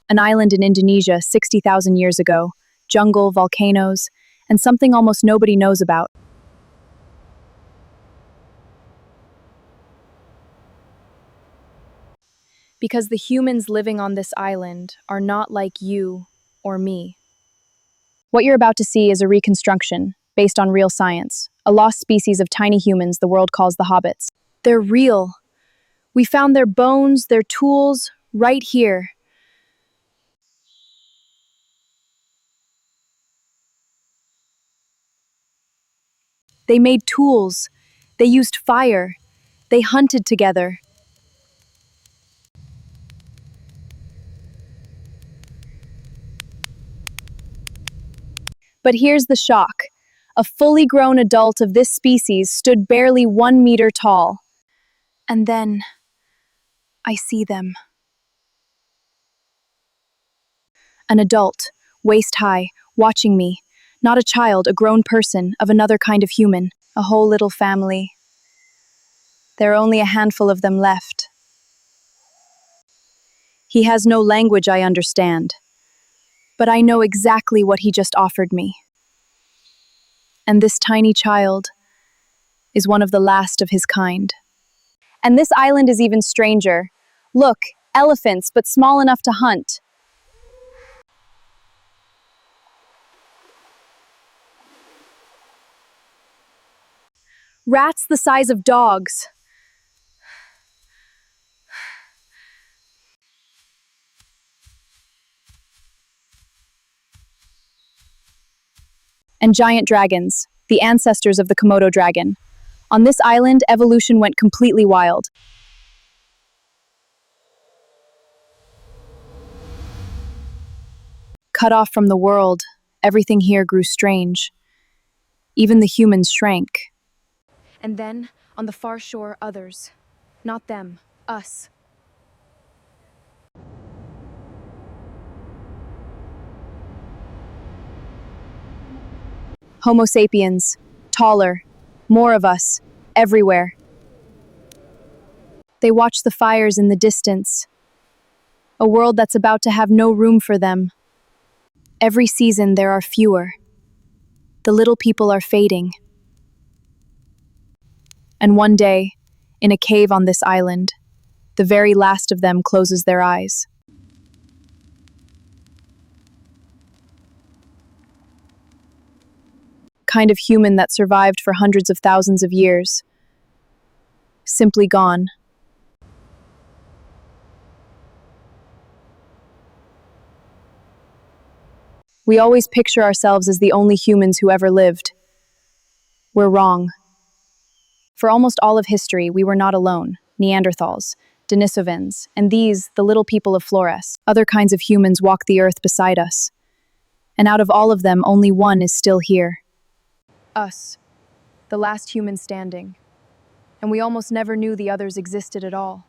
an island in Indonesia 60,000 years ago, jungle, volcanoes, and something almost nobody knows about. Because the humans living on this island are not like you or me. What you're about to see is a reconstruction, based on real science, a lost species of tiny humans the world calls the Hobbits. They're real. We found their bones, their tools, right here. They made tools. They used fire. They hunted together. But here's the shock. A fully grown adult of this species stood barely 1 meter tall. And then, I see them. An adult, waist high, watching me. Not a child, a grown person, of another kind of human. A whole little family. There are only a handful of them left. He has no language I understand. But I know exactly what he just offered me. And this tiny child is one of the last of his kind. And this island is even stranger. Look, elephants, but small enough to hunt. Rats the size of dogs. And giant dragons, the ancestors of the Komodo dragon. On this island, evolution went completely wild. Cut off from the world, everything here grew strange. Even the humans shrank. And then, on the far shore, others. Not them, us. Homo sapiens, taller, more of us, everywhere. They watch the fires in the distance. A world that's about to have no room for them. Every season there are fewer. The little people are fading. And one day, in a cave on this island, the very last of them closes their eyes. Kind of human that survived for hundreds of thousands of years. Simply gone. We always picture ourselves as the only humans who ever lived. We're wrong. For almost all of history, we were not alone. Neanderthals, Denisovans, and these, the little people of Flores. Other kinds of humans walk the earth beside us. And out of all of them, only one is still here. Us, the last human standing. And we almost never knew the others existed at all.